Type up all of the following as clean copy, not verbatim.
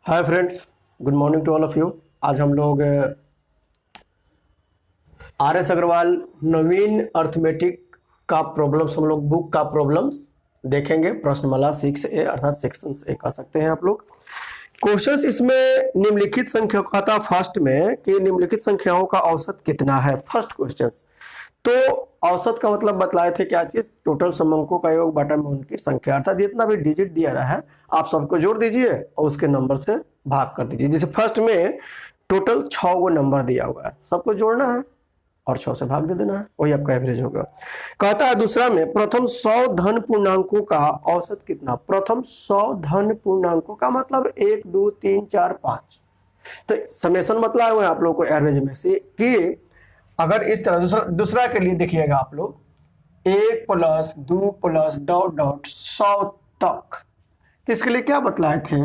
Hi friends, good morning to all of you. आज हम लोग आर एस अग्रवाल नवीन अर्थमेटिक का प्रॉब्लम्स, हम लोग बुक का प्रॉब्लम्स देखेंगे। प्रश्नमाला 6A अर्थात सेक्शन ए कह सकते हैं आप लोग। क्वेश्चंस इसमें निम्नलिखित संख्याओं का था फर्स्ट में कि निम्नलिखित संख्याओं का औसत कितना है। फर्स्ट क्वेश्चंस तो औसत का मतलब बतलाए थे क्या चीज, टोटल समंकों का योग बटा में उनकी संख्या, अर्थात जितना भी डिजिट दिया रहा है आप सबको जोड़ दीजिए और उसके नंबर से भाग कर दीजिए। जैसे फर्स्ट में टोटल 6 गो नंबर दिया हुआ है, सबको जोड़ना है और 6 से भाग दे देना है, वही आपका एवरेज होगा। कहता है दूसरा में प्रथम 100 धन पूर्णांकों का औसत कितना। प्रथम 100 धन पूर्णांकों का मतलब 1 2 3 4 5, तो समेसन मतलब हुआ आप लोग को एवरेज में से कि अगर इस तरह दूसरा के लिए देखिएगा आप लोग 1 + 2 + डॉट डॉट 100 तक, तो इसके लिए क्या बतलाए थे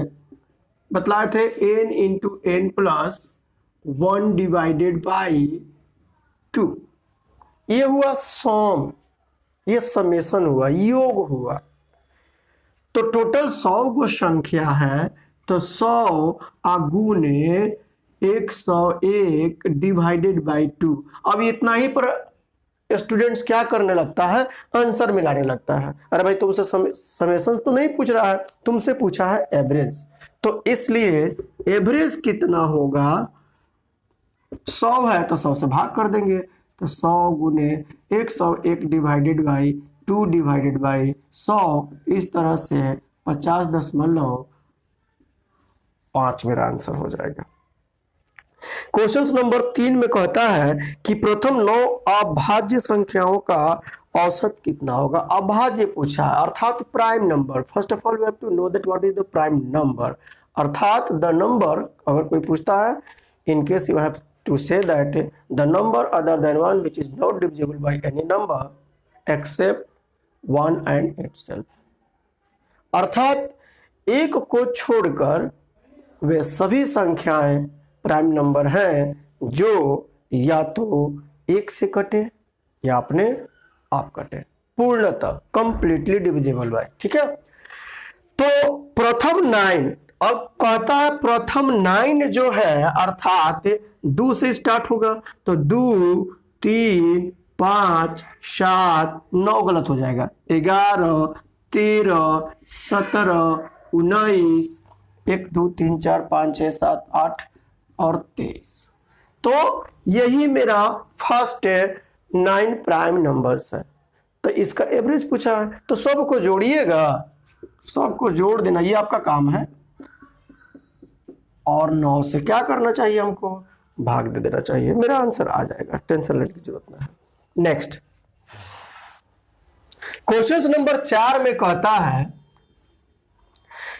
n × n + 1 डिवाइडेड बाई 2। ये हुआ सम, ये समेसन हुआ, योग हुआ। तो टोटल 100 गो संख्या है, तो 100 गुने 101 डिवाइडेड बाई 2। अब इतना ही पर स्टूडेंट्स क्या करने लगता है, आंसर मिलाने लगता है। अरे भाई तुमसे समेशन तो नहीं पूछ रहा है, तुमसे पूछा है एवरेज, तो इसलिए एवरेज कितना होगा, 100 है तो 100 से भाग कर देंगे, तो 100 गुने 101 डिवाइडेड बाई 2 डिवाइडेड बाई 100, इस तरह से 50.5 मेरा आंसर हो जाएगा। क्वेश्चन नंबर 3 में कहता है कि प्रथम 9 अभाज्य संख्याओं का औसत कितना होगा। अभाज्य पूछा है अर्थात prime number. First of all we have to know that what is the prime number, अर्थात द नंबर, अगर कोई पूछता है in case you have to say that the number other than 1 which is not divisible by any number except 1 and itself, अर्थात एक को छोड़कर वे सभी संख्याएं प्राइम नंबर हैं जो या तो 1 से कटे या अपने आप कटे, पूर्णतः कंप्लीटली डिविजिबल बाय। ठीक है, तो प्रथम 9, अब कहता है प्रथम 9 जो है अर्थात 2 से स्टार्ट होगा, तो 2 3 5 7 9 गलत हो जाएगा, 11 13 17 19 1 2 3 4 5 6 7 8 और 23। तो यही मेरा फर्स्ट 9 प्राइम नंबर्स है। तो इसका एवरेज पूछा है, तो सबको जोड़िएगा, सबको जोड़ देना, ये आपका काम है। और 9 से क्या करना चाहिए, हमको भाग दे देना चाहिए, मेरा आंसर आ जाएगा, टेंशन लेने की जरूरत नहीं है। नेक्स्ट क्वेश्चन नंबर 4 में कहता है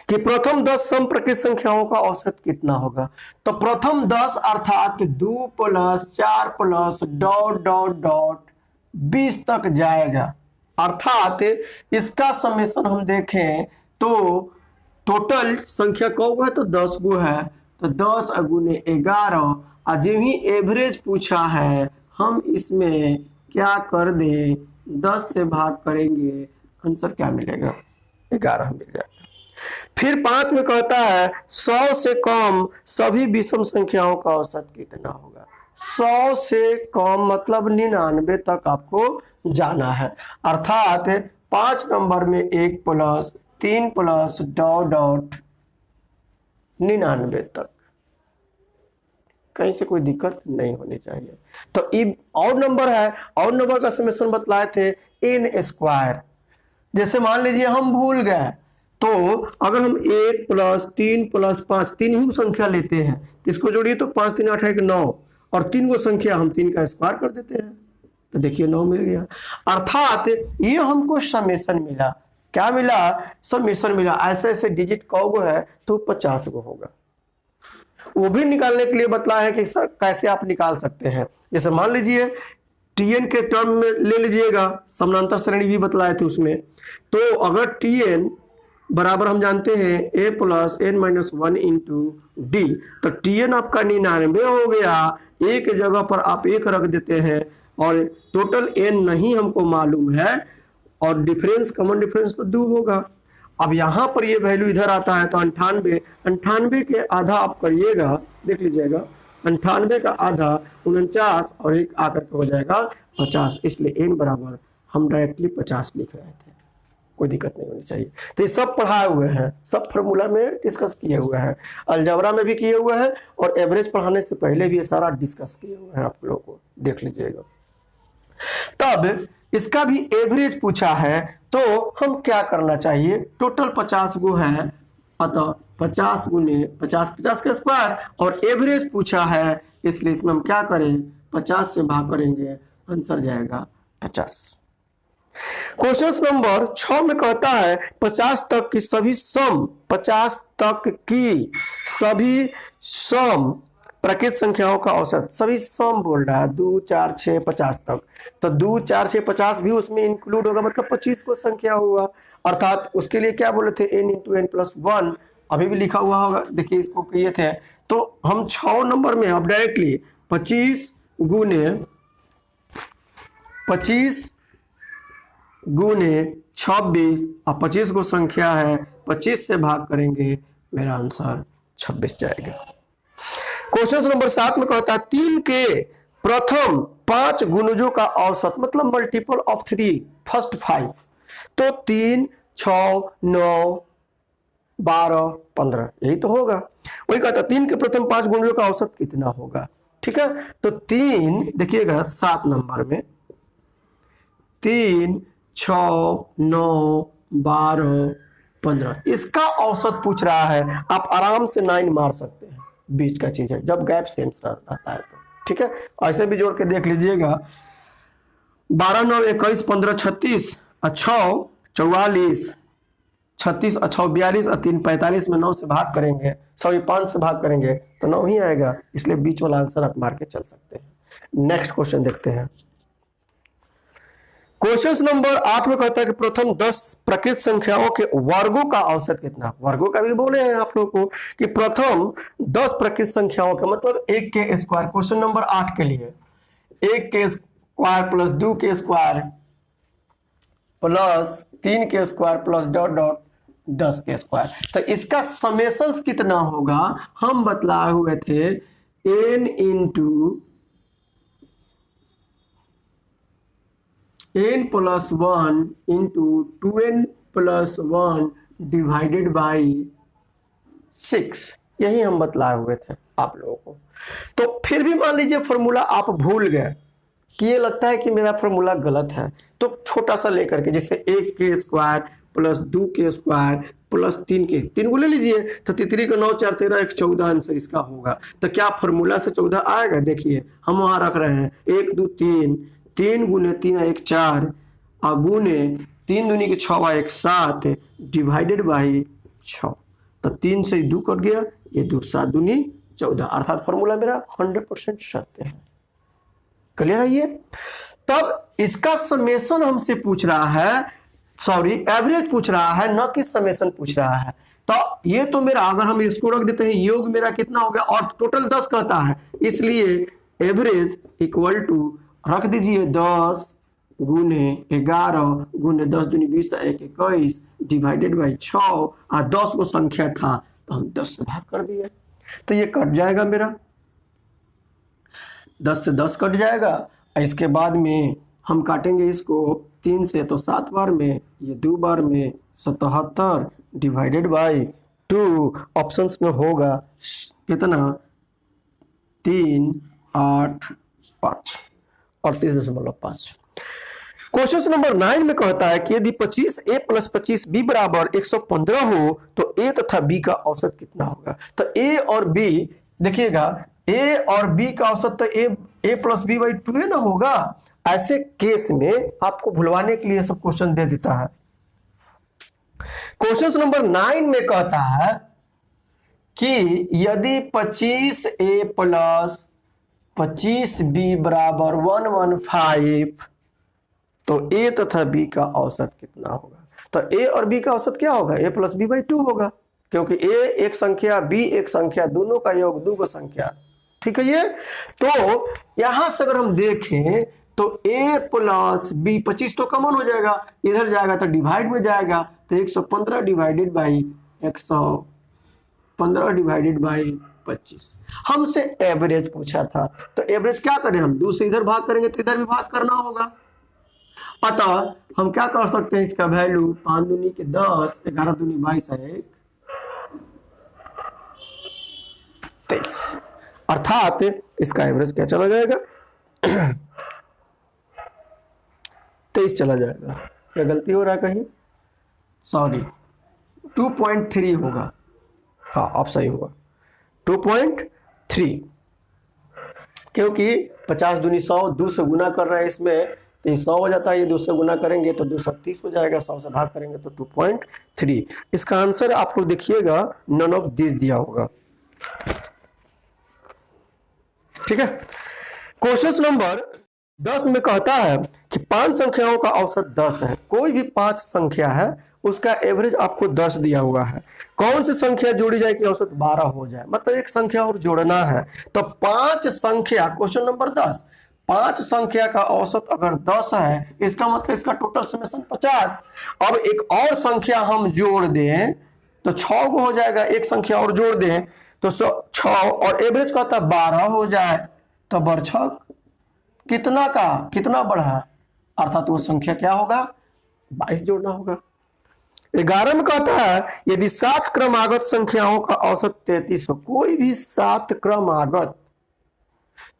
कि प्रथम 10 समप्रकृत संख्याओं का औसत कितना होगा। तो प्रथम 10 अर्थात 2 + 4 + डॉट डॉट डॉट 20 तक जाएगा, अर्थात इसका समेशन हम देखें तो टोटल संख्या कौ गो है, तो 10 गो है, तो 10 गुने 11, अजय ही एवरेज पूछा है, हम इसमें क्या कर दें, 10 से भाग करेंगे, आंसर क्या मिलेगा, 11 मिल जाएगा। फिर 5 में कहता है 100 से कम सभी विषम संख्याओं का औसत कितना होगा। 100 से कम मतलब 99 तक आपको जाना है, अर्थात 5 नंबर में 1 + 3 + डॉट डॉट 99 तक, कहीं से कोई दिक्कत नहीं होनी चाहिए। तो ये और नंबर है, और नंबर का समेशन बतलाए थे n²। जैसे मान लीजिए हम भूल गए, तो अगर हम 1 + 3 + 5 तीन ही संख्या लेते हैं, तो इसको जोड़िए तो 5 3 8 1 9, और 3 गो संख्या हम 3 का स्क्वायर कर देते हैं, तो देखिए 9 मिल गया, अर्थात ये हमको समेशन मिला। क्या मिला, समेशन मिला। ऐसे ऐसे डिजिट कौ गो है, तो 50 गो होगा। वो भी निकालने के लिए बतला है कि सर कैसे आप निकाल सकते हैं। जैसे मान लीजिए tn के टर्म में ले लीजिएगा, समानांतर श्रेणी भी बतलाए थे उसमें, तो अगर tn बराबर हम जानते हैं a + n - 1 × d, तो tn आपका 99 हो गया। एक जगह पर आप 1 रख देते हैं और टोटल n नहीं हमको मालूम है, और डिफरेंस, कॉमन डिफरेंस तो 2 होगा, अब यहाँ पर ये वैल्यू इधर आता है तो 98, 98 के आधा आप करिएगा, देख लीजिएगा 98 का आधा 49 और एक आकर के हो जाएगा 50, इसलिए n बराबर हम डायरेक्टली 50 लिख रहे थे, कोई दिक्कत नहीं होनी चाहिए। तो ये सब पढ़ाए हुए हैं, सब फार्मूला में डिस्कस किए हुए हैं, अलजेब्रा में भी किए हुए हैं और एवरेज पढ़ाने से पहले भी ये सारा डिस्कस किए हुए हैं, आप लोगों को देख लीजिएगा। तब इसका भी एवरेज पूछा है तो हम क्या करना चाहिए, टोटल 50 गो है, अतः 50 गुने 50, 50 का स्क्वायर और एवरेज पूछा है, इसलिए इसमें हम क्या करें 50 से भाग करेंगे, आंसर जाएगा 50। क्वेश्चन नंबर 6 में कहता है 50 तक की सभी सम, 50 तक की सभी सम प्राकृत संख्याओं का औसत, सभी सम बोल रहा है 2 4 6 50 तक, तो 2 4 6 50 भी उसमें इंक्लूड होगा, मतलब 25 को संख्या हुआ, अर्थात उसके लिए क्या बोले थे n × n+1, अभी भी लिखा हुआ होगा, देखिए इसको किए थे। तो हम 6 नंबर में अब डायरेक्टली 25 गुने 26 और 25 को संख्या है, 25 से भाग करेंगे, मेरा आंसर 26 जाएगा। क्वेश्चन नंबर 7 में कहता है 3 के प्रथम 5 गुणजों का औसत, मतलब मल्टीपल ऑफ 3, फर्स्ट 5, तो 3 6 9 12 15 यही तो होगा। वही कहता है 3 के प्रथम 5 गुणजों का औसत कितना होगा, ठीक है। तो 3 देखिएगा 7 नंबर में 3 6 9 12 15 इसका औसत पूछ रहा है, आप आराम से 9 मार सकते हैं, बीच का चीज है जब गैप सेम रहता है तो, ठीक है। ऐसे भी जोड़ के देख लीजिएगा, 12 9 21 15 36 6 44 36 6 42 और 3 45 में 9 से भाग करेंगे, सॉरी 5 से भाग करेंगे तो 9 ही आएगा, इसलिए बीच वाला आंसर आप मार के चल सकते हैं। नेक्स्ट क्वेश्चन देखते हैं। क्वेश्चन नंबर 8 में कहता है कि प्रथम 10 प्राकृत संख्याओं के वर्गों का औसत कितना, वर्गों का भी बोले हैं आप लोगों को कि प्रथम 10 प्राकृत संख्याओं का मतलब 1 के स्क्वायर, क्वेश्चन नंबर 8 के लिए 1 के स्क्वायर प्लस 2 के स्क्वायर प्लस 3 के स्क्वायर प्लस डॉट डॉट 10 के स्क्वायर, तो इसका समेशंस कितना होगा, हम बतलाए हुए थे n × n+1 × 2n+1 divided by 6, यही हम बतलाए हुए थे आप लोगों को। तो फिर भी मान लीजिए फॉर्मूला आप भूल गए कि ये लगता है कि मेरा फॉर्मूला गलत है, तो छोटा सा लेकर के जैसे 1 के स्क्वायर प्लस 2 के स्क्वायर प्लस 3 के 3 को ले लीजिए, तो 3 का 9 4 13 1 14 आंसर इसका होगा। तो क्या फॉर्मूला से 14 आएगा, देखिए हम वहां रख रहे हैं 1 2 3, 3 गुने 3 1 4 और गुने 3 दूनी के 6 1 7 डिवाइडेड बाई 6, तो 3 से 2 कट गया, ये 2 7 दूनी 14, अर्थात फॉर्मूला मेरा 100% सत्य है। क्लियर है ये। तब इसका समेशन हमसे पूछ रहा है, सॉरी एवरेज पूछ रहा है, न कि समेशन पूछ रहा है। तो ये तो मेरा, अगर हम इसको रख देते हैं योग मेरा कितना हो गया, और टोटल 10 कहता है, इसलिए एवरेज इक्वल टू रख दीजिए 10 गुने 11 गुने 10 दूनी 20 1 21 डिवाइडेड बाई 6, और 10 को संख्या था तो हम 10 से भाग कर दिए, तो ये कट जाएगा मेरा, 10 से 10 कट जाएगा। इसके बाद में हम काटेंगे इसको 3 से, तो 7 बार में, ये 2 बार में 77 डिवाइडेड बाई 2, ऑप्शंस में होगा कितना 3 8 5 38.5। क्वेश्चन नंबर 9 में कहता है कि यदि 25a + 25b बराबर 115 हो तो a तथा b का औसत कितना होगा। तो a और b देखिएगा, a और b का औसत तो a + b/ 2 ना होगा। ऐसे केस में आपको भुलवाने के लिए सब क्वेश्चन दे देता है। क्वेश्चन नंबर 9 में कहता है कि यदि 25a + 25b बराबर 115 तो a तथा b का औसत कितना होगा। तो a और b का औसत क्या होगा, a + b/ 2 होगा, क्योंकि a एक संख्या b एक संख्या, दोनों का योग 2 संख्या, ठीक है। ये तो यहां से अगर हम देखें तो a प्लस बी, 25 तो कॉमन हो जाएगा, इधर जाएगा तो डिवाइड में जाएगा, तो 115 डिवाइडेड बाई 115 डिवाइडेड बाई 25। हमसे एवरेज पूछा था, तो एवरेज क्या करें हम, 2 से इधर भाग करेंगे तो इधर भी भाग करना होगा। अतः हम क्या कर सकते हैं, इसका वैल्यू 5 दूनी के 10, 11 दूनी 22, 23, अर्थात इसका एवरेज क्या चला जाएगा 23 चला जाएगा। क्या गलती हो रहा है कहीं, सॉरी 2.3 होगा, हाँ आप सही होगा 2.3, क्योंकि 50 दूनी 100, 2 से गुना कर रहे हैं इसमें तो ये 100 हो जाता है, ये 2 से गुना करेंगे तो 230 हो जाएगा, 100 से भाग करेंगे तो 2.3। इसका आंसर आप लोग देखिएगा नन ऑफ दिस दिया होगा। ठीक है, क्वेश्चन नंबर 10 में कहता है कि 5 संख्याओं का औसत 10 है। कोई भी 5 संख्या है उसका एवरेज आपको 10 दिया हुआ है, कौन सी संख्या जोड़ी जाए कि औसत 12 हो जाए, मतलब एक संख्या और जोड़ना है। तो 5 संख्या, क्वेश्चन नंबर 10, 5 संख्या का औसत अगर 10 है, इसका मतलब इसका टोटल समेशन 50। अब एक और संख्या हम जोड़ दें तो 6 को हो जाएगा, एक संख्या और जोड़ दें तो 6 और एवरेज कहता 12 हो जाए, तो बरछक कितना का कितना बढ़ा, अर्थात वो संख्या क्या होगा 22 जोड़ना होगा। 11 में कहता है यदि 7 क्रमागत संख्याओं का औसत 33 हो, कोई भी 7 क्रमागत,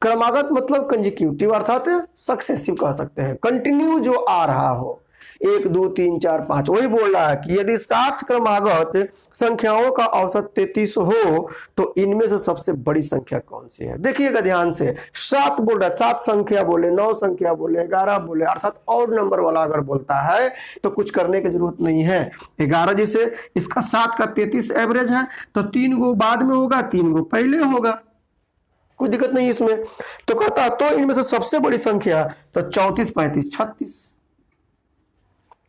क्रमागत मतलब कंजिक्यूटिव अर्थात सक्सेसिव कह सकते हैं, कंटिन्यू जो आ रहा हो, 1 2 3 4 5, वही बोल रहा है कि यदि 7 क्रमागत संख्याओं का औसत 33 हो तो इनमें से सबसे बड़ी संख्या कौन सी है। देखिएगा ध्यान से, 7 बोल रहा है, 7 संख्या बोले, 9 संख्या बोले, 11 बोले, अर्थात और नंबर वाला अगर बोलता है तो कुछ करने की जरूरत नहीं है। 11 जैसे इसका 7 का 33 एवरेज है तो 3 गो बाद में होगा, 3 गो पहले होगा, कोई दिक्कत नहीं इसमें। तो कहता तो इनमें से सबसे बड़ी संख्या, तो 34 35 36,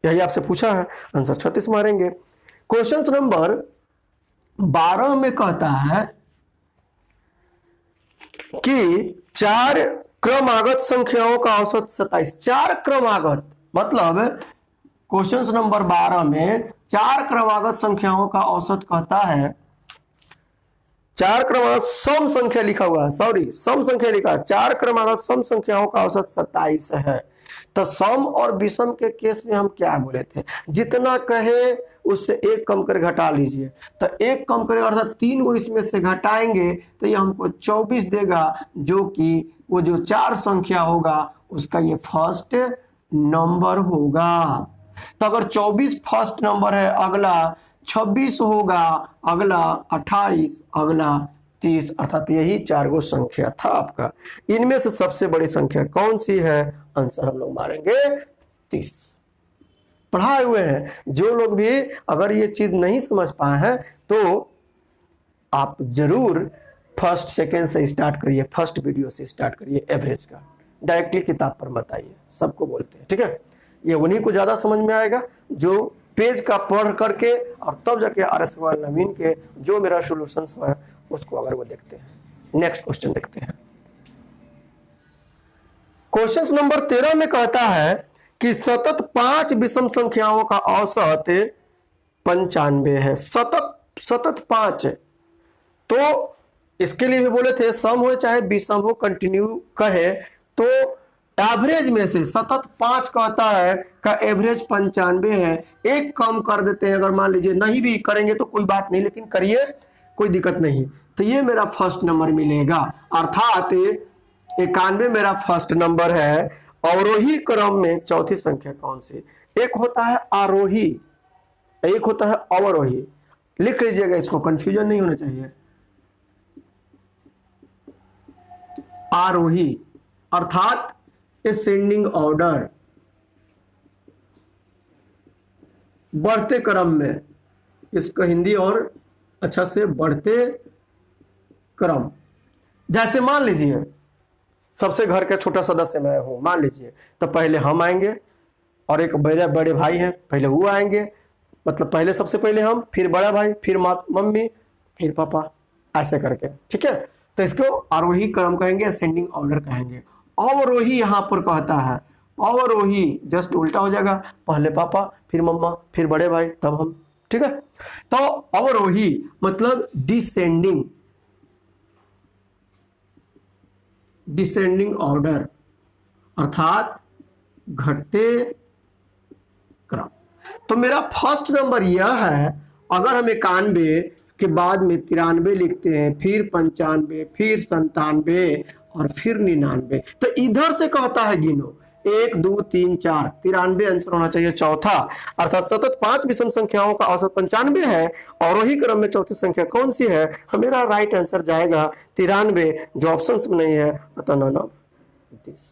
यही आपसे पूछा है, आंसर 36 मारेंगे। क्वेश्चन नंबर 12 में कहता है कि 4 क्रमागत संख्याओं का औसत 27। 4 क्रमागत मतलब क्वेश्चन नंबर 12 में 4 क्रमागत संख्याओं का औसत कहता है, 4 क्रमागत सम संख्या लिखा हुआ है, सॉरी सम संख्या लिखा है, 4 क्रमागत सम संख्याओं का औसत 27 है। तो सम और विषम के केस में हम क्या बोले थे, जितना कहे उससे 1 कम कर घटा लीजिए, तो 1 कम करे अर्थात 3 को इसमें से घटाएंगे तो ये हमको 24 देगा, जो कि वो जो 4 संख्या होगा उसका ये फर्स्ट नंबर होगा। तो अगर 24 फर्स्ट नंबर है, अगला 26 होगा, अगला 28, अगला 30, अर्थात यही 4 गो संख्या था आपका। इनमें से सबसे बड़ी संख्या कौन सी है, आंसर हम लोग मारेंगे 30। पढ़ाए हुए हैं जो लोग भी अगर ये चीज नहीं समझ पाए हैं तो आप जरूर फर्स्ट सेकेंड से स्टार्ट करिए, फर्स्ट वीडियो से स्टार्ट करिए एवरेज का, डायरेक्टली किताब पर मत आइए, सबको बोलते हैं। ठीक है, ये उन्हीं को ज्यादा समझ में आएगा जो पेज का पढ़ करके और तब जाके RS नवीन के जो मेरा सॉल्यूशंस है उसको अगर वो देखते हैं। नेक्स्ट क्वेश्चन देखते हैं। क्वेश्चन नंबर 13 में कहता है कि सतत 5 विषम संख्याओं का औसत 95 है। सतत 5, तो इसके लिए भी बोले थे सम हो चाहे विषम हो, कंटिन्यू कहे, तो एवरेज में से सतत 5 कहता है का एवरेज 95 है। 1 कम कर देते हैं, अगर मान लीजिए नहीं भी करेंगे तो कोई बात नहीं, लेकिन करिए कोई दिक्कत नहीं, तो ये मेरा फर्स्ट नंबर मिलेगा, अर्थात 91 मेरा फर्स्ट नंबर है। अवरोही क्रम में चौथी संख्या कौन सी, एक होता है आरोही, एक होता है अवरोही, लिख लीजिएगा इसको, कंफ्यूजन नहीं होना चाहिए। आरोही अर्थात असेंडिंग ऑर्डर, बढ़ते क्रम में, इसका हिंदी और अच्छा से बढ़ते क्रम। जैसे मान लीजिए सबसे घर का छोटा सदस्य मैं हूं, मान लीजिए, तो पहले हम आएंगे और एक बड़े बड़े भाई हैं, पहले वो आएंगे, मतलब पहले सबसे पहले हम, फिर बड़ा भाई, फिर मम्मी, फिर पापा, ऐसे करके। ठीक है, तो इसको आरोही क्रम कहेंगे, असेंडिंग ऑर्डर कहेंगे। अवरोही यहां पर कहता है, अवरोही जस्ट उल्टा हो जाएगा, पहले पापा फिर मम्मा फिर बड़े भाई तब हम, ठीक है। तो अवरोही मतलब डिसेंडिंग, डिसेंडिंग ऑर्डर अर्थात घटते क्रम। तो मेरा फर्स्ट नंबर यह है, अगर हम 91 के बाद में 93 लिखते हैं, फिर 95, फिर 97 और फिर 99, तो इधर से कहता है गिनो 1 2 3 4, 93 आंसर होना चाहिए चौथा, अर्थात सतत 5 विषम संख्याओं का औसत 95 है और वही क्रम में चौथी संख्या कौन सी है? मेरा राइट आंसर जाएगा 93, जो ऑप्शन में नहीं है, अतः नन ऑफ दिस।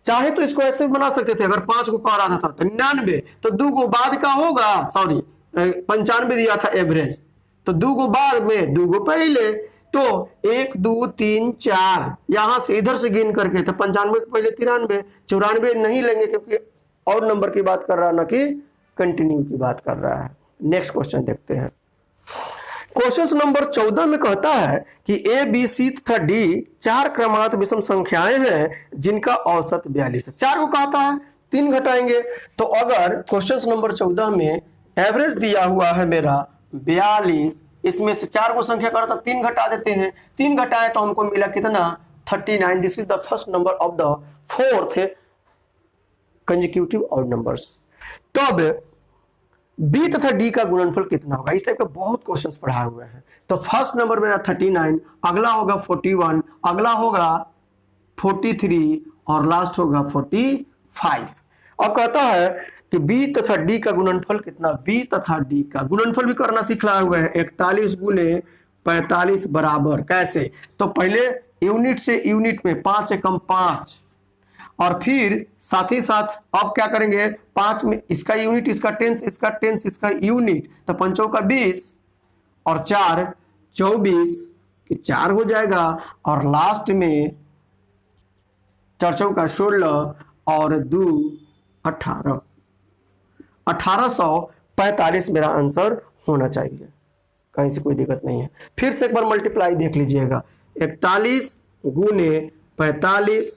चाहे तो इसको ऐसे बना सकते थे, अगर 5 को कह रहा था तो 99, तो 2 को बाद का होगा, सॉरी 95 दिया था एवरेज, तो 2 को बाद में 2 को पहले, तो 1 2 3 4 यहां से इधर से गिन करके, तो 95 के पहले 93, 94 नहीं लेंगे क्योंकि और नंबर की बात कर रहा है ना कि कंटिन्यू की बात कर रहा है। नेक्स्ट क्वेश्चन देखते हैं। क्वेश्चन नंबर 14 में कहता है कि ए बी सी तथा डी 4 क्रमागत विषम संख्याएं हैं जिनका औसत 42 है। 4 को कहता है 3 घटाएंगे, तो अगर क्वेश्चन नंबर 14 में एवरेज दिया हुआ है मेरा 42, इसमें से 4 को संख्या करता 3 घटा देते हैं, 3 घटाए तो हमको मिला कितना? 39। This is the first number of the fourth consecutive odd numbers. तब बी तथा डी का गुणनफल कितना होगा? इस टाइप का बहुत क्वेश्चंस पढ़ाए हुए हैं। तो फर्स्ट नंबर मेरा 39, अगला होगा 41, अगला होगा 43 और लास्ट होगा 45। अब कहता है कि बी तथा डी का गुणनफल कितना? बी तथा डी का गुणनफल भी करना सिखलाए हुए हैं। 41 गुने 45 बराबर, कैसे? तो पहले यूनिट से यूनिट में 5 एकम 5, और फिर साथ ही साथ अब क्या करेंगे? 5 में इसका यूनिट, इसका टेंस, इसका टेंस, इसका यूनिट, तो 5 का 20 और 4 24 कि 4 हो जाएगा, और लास्ट में 4 का 16 और 2 18, 1845 मेरा आंसर होना चाहिए, कहीं से कोई दिक्कत नहीं है। फिर से एक बार मल्टीप्लाई देख लीजिएगा, 41 गुने 45,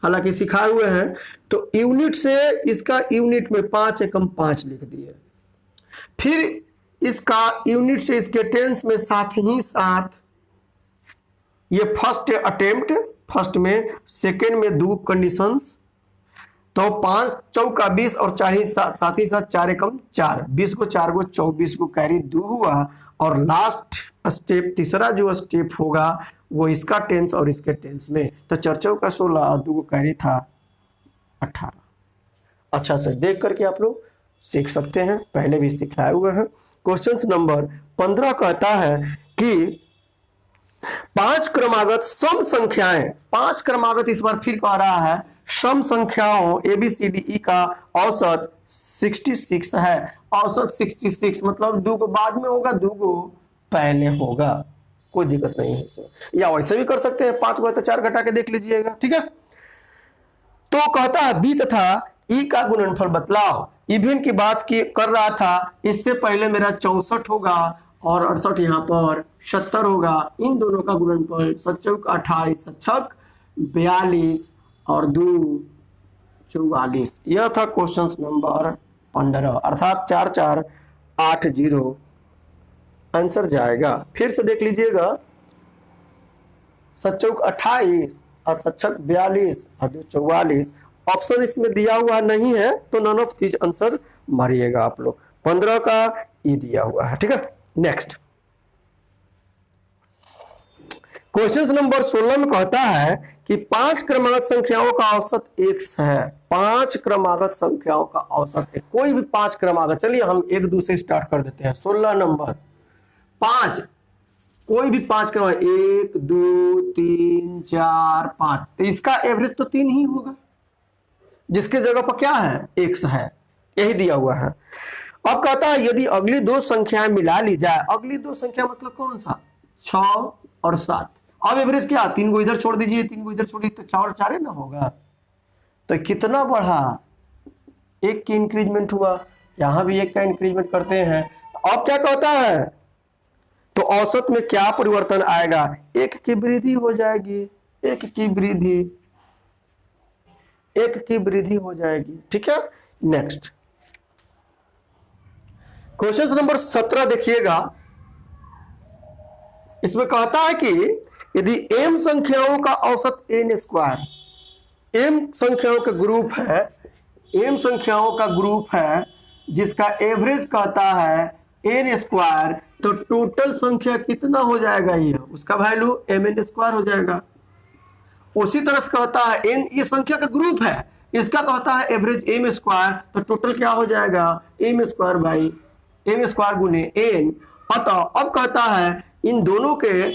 हालांकि सिखाए हुए हैं, तो यूनिट से इसका यूनिट में 5 एकम 5 लिख दिए, फिर इसका यूनिट से इसके टेंस में साथ ही साथ ये फर्स्ट अटेम्प्ट, फर्स्ट में, सेकेंड में 2 कंडीशंस, तो 5 चौका 20 और साथ ही साथ 4 एकम 4, 20 को 4 को 24 को कैरी 2 हुआ, और लास्ट स्टेप, तीसरा जो स्टेप होगा वो इसका टेंस और इसके टेंस में, तो 4 का 16 और 2 को कैरी था 18। अच्छा से देख करके आप लोग सीख सकते हैं, पहले भी सिखाए हुए हैं। क्वेश्चन नंबर 15 कहता है कि 5 क्रमागत सम संख्याएं, 5 क्रमागत इस बार फिर कह रहा है, सम संख्याओं ABCDE का औसत 66 है। औसत 66 मतलब 2 को बाद में होगा, 2 को पहले होगा, कोई दिक्कत नहीं है सर, या वैसे भी कर सकते हैं, 5 को तो 4 घटा के देख लीजिएगा, ठीक है। तो कहता है बी तथा ई का गुणनफल बतलाओ। इवन की बात की कर रहा था, इससे पहले मेरा 64 होगा और 68 यहाँ पर 70 होगा, इन दोनों का गुणनफल 7 28, 7 42 और 2 44। यह था क्वेश्चन नंबर 15, अर्थात 4 4 8 0 आंसर जाएगा। फिर से देख लीजिएगा, 7 28 और 7 42 और 2 44, ऑप्शन इसमें दिया हुआ नहीं है, तो नन ऑफ दीज आंसर मारिएगा आप लोग। 15 का ई दिया हुआ है, ठीक है। नेक्स्ट क्वेश्चन नंबर 16 में कहता है कि 5 क्रमागत संख्याओं का औसत 1 है। 5 क्रमागत संख्याओं का औसत है, कोई भी 5 क्रमागत, चलिए हम 1 2 से स्टार्ट कर देते हैं। 16 नंबर 5, कोई भी 5 क्रमागत, 1 2 3 4 5, तो इसका एवरेज तो 3 ही होगा, जिसके जगह पर क्या है? 1 है, यही दिया हुआ है। अब कहता है यदि अगली 2 संख्याएं मिला ली जाए, अगली 2 संख्या मतलब कौन सा? 6 और 7। अब एवरेज क्या? 3 को इधर छोड़ दीजिए, 3 को इधर छोड़िए, तो 4 और 4 ना होगा, तो कितना बढ़ा? 1 की इंक्रीजमेंट हुआ, यहां भी 1 का इंक्रीजमेंट करते हैं। अब क्या कहता है? तो औसत में क्या परिवर्तन आएगा? 1 की वृद्धि हो जाएगी, 1 की वृद्धि, 1 की वृद्धि हो जाएगी। ठीक है, नेक्स्ट क्वेश्चन नंबर 17 देखिएगा। इसमें कहता है कि यदि m संख्याओं का औसत n स्क्वायर, m संख्याओं का ग्रुप है, m संख्याओं का ग्रुप है जिसका एवरेज कहता है n स्क्वायर, तो टोटल संख्या कितना हो जाएगा, ये उसका वैल्यू mn स्क्वायर हो जाएगा। उसी तरह से कहता है n ये संख्या का ग्रुप है, इसका कहता है एवरेज m स्क्वायर, तो टोटल क्या हो जाएगा m square by m square गुने n। अतः अब कहता है इन दोनों के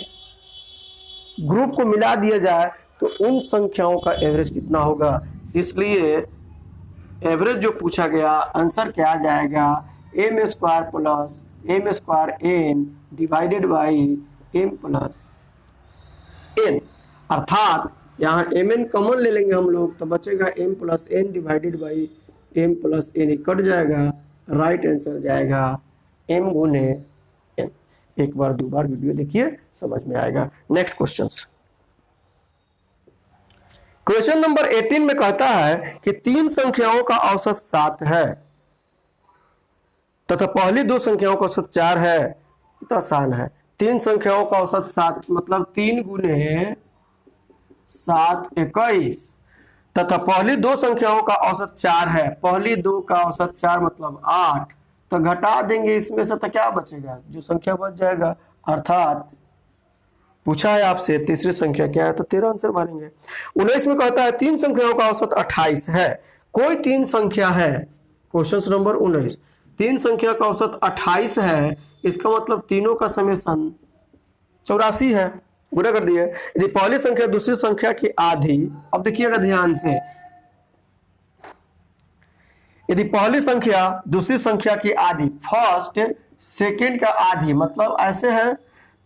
ग्रुप को मिला दिया जाए तो उन संख्याओं का एवरेज कितना होगा। इसलिए एवरेज जो पूछा गया आंसर क्या आ जाएगा, m square plus m square n divided by m plus n। अर्थात यहाँ mn कॉमन ले लेंगे हम लोग, तो बचेगा m plus n divided by m plus n, cut जाएगा, राइट आंसर जाएगा m गुने n। एक बार दो बार वीडियो देखिए, समझ में आएगा। नेक्स्ट क्वेश्चन नंबर 18 में कहता है कि 3 संख्याओं का औसत 7 है तथा पहली 2 संख्याओं का औसत 4 है। तो आसान है, 3 संख्याओं का औसत 7 मतलब 3 गुने 7 21, तथा पहली 2 संख्याओं का औसत 4 है, पहली 2 का औसत 4 मतलब 8, तो घटा देंगे इसमें से तो क्या बचेगा, जो संख्या बच जाएगा। अर्थात पूछा है आपसे तीसरी संख्या क्या है, तो 13 आंसर मारेंगे। 19 में कहता है 3 संख्याओं का औसत 28 है, कोई 3 संख्या है। क्वेश्चन नंबर 19, 3 संख्या का औसत 28 है, इसका मतलब तीनों का समेसन 84 है, गुणा कर दिए। यदि पहली संख्या दूसरी संख्या की आधी, अब देखिएगा ध्यान से, यदि पहली संख्या दूसरी संख्या की आधी, फर्स्ट सेकेंड का आधी मतलब ऐसे है,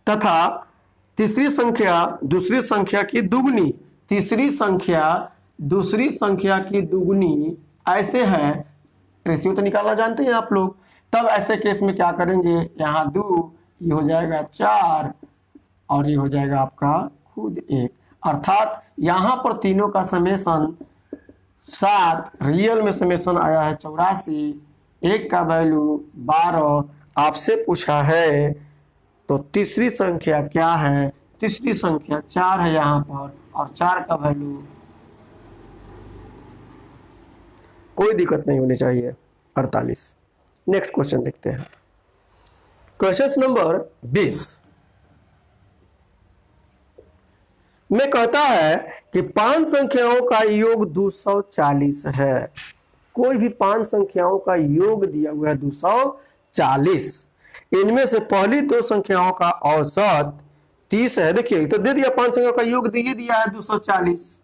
तथा तीसरी संख्या दूसरी संख्या की दुगनी, तीसरी संख्या दूसरी संख्या की दुगनी ऐसे है, रेशियो तो निकालना जानते हैं आप लोग। तब ऐसे केस में क्या करेंगे, यहाँ 2, ये हो जाएगा 4 और ये हो जाएगा आपका खुद 1। अर्थात यहाँ पर तीनों का समेसन 7, रियल में समेसन आया है 84, 1 का वैल्यू 12। आपसे पूछा है तो तीसरी संख्या क्या है, तीसरी संख्या 4 है यहाँ पर, और 4 का वैल्यू कोई दिक्कत नहीं होनी चाहिए 48। नेक्स्ट क्वेश्चन देखते हैं। क्वेश्चन नंबर 20 में कहता है कि 5 संख्याओं का योग 240 है। कोई भी 5 संख्याओं का योग दिया हुआ है 240, इनमें से पहली 2 संख्याओं का औसत 30 है। देखिए तो दे दिया, 5 संख्याओं का योग दिए दिया है 240।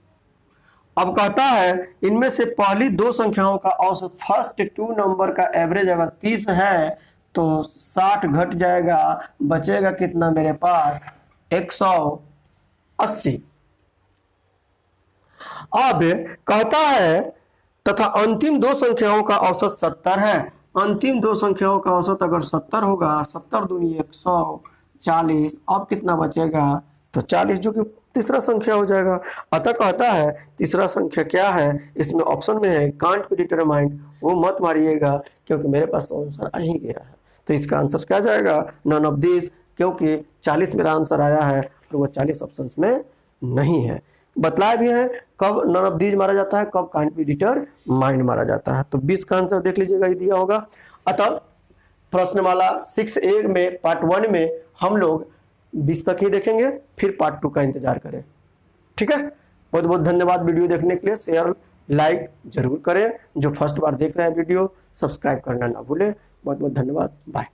अब कहता है इनमें से पहली 2 संख्याओं का औसत, फर्स्ट 2 नंबर का एवरेज अगर 30 है तो 60 घट जाएगा, बचेगा कितना मेरे पास 180। अब कहता है तथा अंतिम 2 संख्याओं का औसत 70 है। अंतिम 2 संख्याओं का औसत अगर 70 होगा, 70 दूनी 140, अब कितना बचेगा, तो 40 जो कि तीसरा संख्या हो जाएगा। अतः कहता है तीसरा संख्या क्या है, इसमें ऑप्शन में है कांट बी डिटरमाइंड, वो मत मारिएगा क्योंकि मेरे पास आंसर आ ही गया है। तो इसका आंसर क्या जाएगा, नन ऑफ दिस, क्योंकि 40 मेरा आंसर आया है और वो 40 ऑप्शंस में नहीं है। बतलाया भी है कब नन ऑफ दीज मारा जाता है, कब कांट बी डिटरमाइंड मारा जाता है। तो 20 का आंसर देख लीजिएगा, ये दिया होगा। अतः प्रश्नमाला 6A में पार्ट 1 में हम लोग 20 तक ही देखेंगे, फिर पार्ट 2 का इंतजार करें। ठीक है, बहुत बहुत धन्यवाद वीडियो देखने के लिए। शेयर लाइक जरूर करें, जो फर्स्ट बार देख रहे हैं वीडियो सब्सक्राइब करना ना भूलें। बहुत बहुत धन्यवाद, बाय।